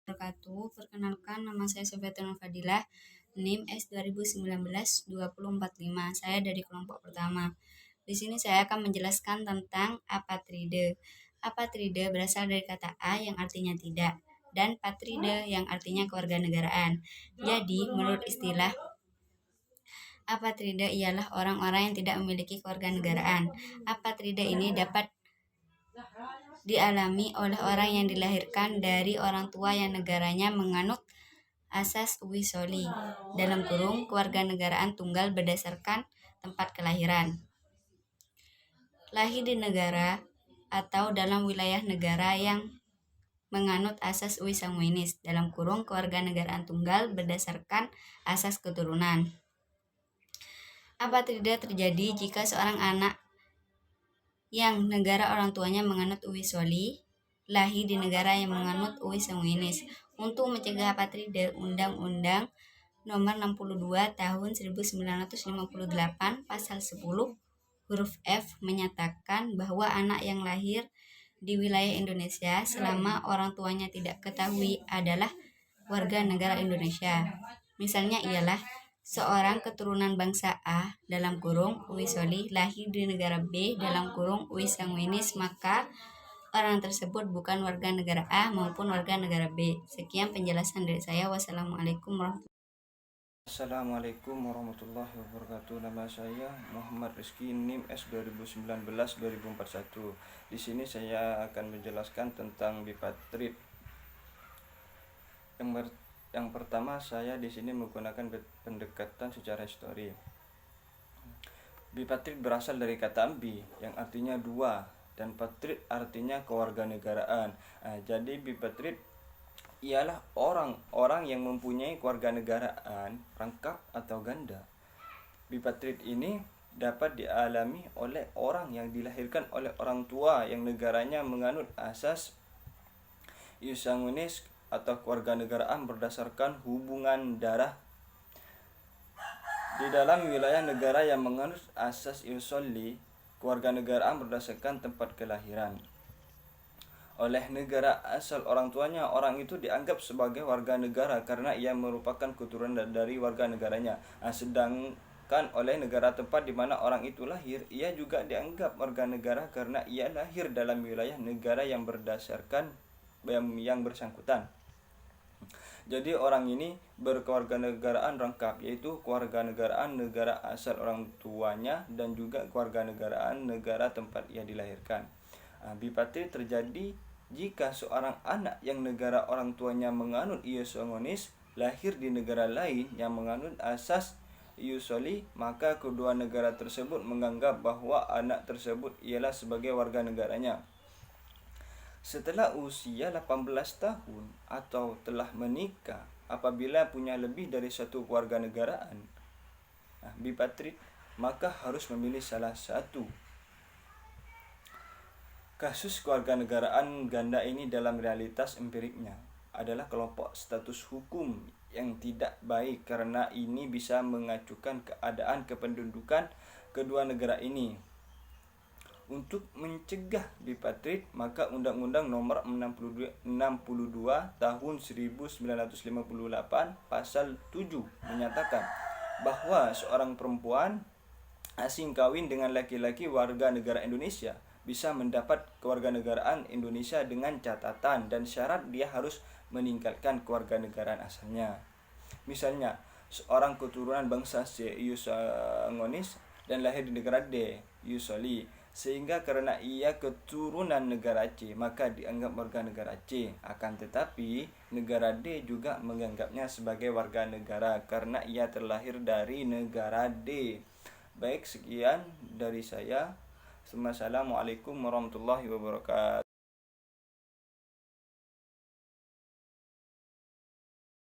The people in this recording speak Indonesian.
Wabarakatuh. Perkenalkan, nama saya Sofiatul Fadilah, NIM S2019-2045. Saya dari kelompok pertama. Di sini saya akan menjelaskan tentang apatride. Apatride berasal dari kata A yang artinya tidak dan patride yang artinya kewarganegaraan. Jadi, menurut istilah apatride ialah orang-orang yang tidak memiliki kewarganegaraan. Apatride ini dapat dialami oleh orang yang dilahirkan dari orang tua yang negaranya menganut asas uwi soli (kewarganegaraan tunggal berdasarkan tempat kelahiran), lahir di negara atau dalam wilayah negara yang menganut asas uwi sanguinis (kewarganegaraan tunggal berdasarkan asas keturunan). Apatride terjadi jika seorang anak yang negara orang tuanya menganut uwi soli lahir di negara yang menganut uwi sanguinis. Untuk mencegah apatride, Undang-Undang Nomor 62 Tahun 1958 Pasal 10 huruf F menyatakan bahwa anak yang lahir di wilayah Indonesia selama orang tuanya tidak ketahui adalah warga negara Indonesia. Misalnya ialah seorang keturunan bangsa A (uwi soli) lahir di negara B (uwi sanguinis), maka orang tersebut bukan warga negara A maupun warga negara B. Sekian penjelasan dari saya. Wassalamualaikum warahmatullahi wabarakatuh. Nama saya Muhammad Rizky, NIM S 2019-2041. Di sini saya akan menjelaskan tentang bipatrid. Yang pertama, saya di sini menggunakan pendekatan secara histori. Bipatrid berasal dari kata bi yang artinya dua dan patrid artinya kewarganegaraan. Jadi bipatrid ialah orang-orang yang mempunyai kewarganegaraan lengkap atau ganda. Bipatrid ini dapat dialami oleh orang yang dilahirkan oleh orang tua yang negaranya menganut asas ius sanguinis atau kewarganegaraan berdasarkan hubungan darah di dalam wilayah negara yang menganut asas ius soli, kewarganegaraan berdasarkan tempat kelahiran. Oleh negara asal orang tuanya, orang itu dianggap sebagai warga negara karena ia merupakan keturunan dari warga negaranya. Sedangkan oleh negara tempat di mana orang itu lahir, ia juga dianggap warga negara karena ia lahir dalam wilayah negara yang berdasarkan yang bersangkutan. Jadi orang ini berkewarganegaraan lengkap, yaitu kewarganegaraan negara asal orang tuanya dan juga kewarganegaraan negara tempat ia dilahirkan. Bipatrid terjadi jika seorang anak yang negara orang tuanya menganut ius sanguinis lahir di negara lain yang menganut asas ius soli, maka kedua negara tersebut menganggap bahwa anak tersebut ialah sebagai warga negaranya. Setelah usia 18 tahun atau telah menikah, apabila punya lebih dari satu kewarganegaraan bipatrid, maka harus memilih salah satu. Kasus kewarganegaraan ganda ini dalam realitas empiriknya adalah kelompok status hukum yang tidak baik karena ini bisa mengacukan keadaan kependudukan kedua negara ini. Untuk mencegah bipatrid, maka Undang-Undang Nomor 62 Tahun 1958 Pasal 7 menyatakan bahwa seorang perempuan asing kawin dengan laki-laki warga negara Indonesia bisa mendapat kewarganegaraan Indonesia dengan catatan dan syarat dia harus meninggalkan kewarganegaraan asalnya. Misalnya, seorang keturunan bangsa C ius sanguinis dan lahir di negara D ius soli, sehingga karena ia keturunan negara C maka dianggap warga negara C. Akan tetapi negara D juga menganggapnya sebagai warga negara karena ia terlahir dari negara D. Baik, sekian dari saya. Assalamualaikum warahmatullahi wabarakatuh.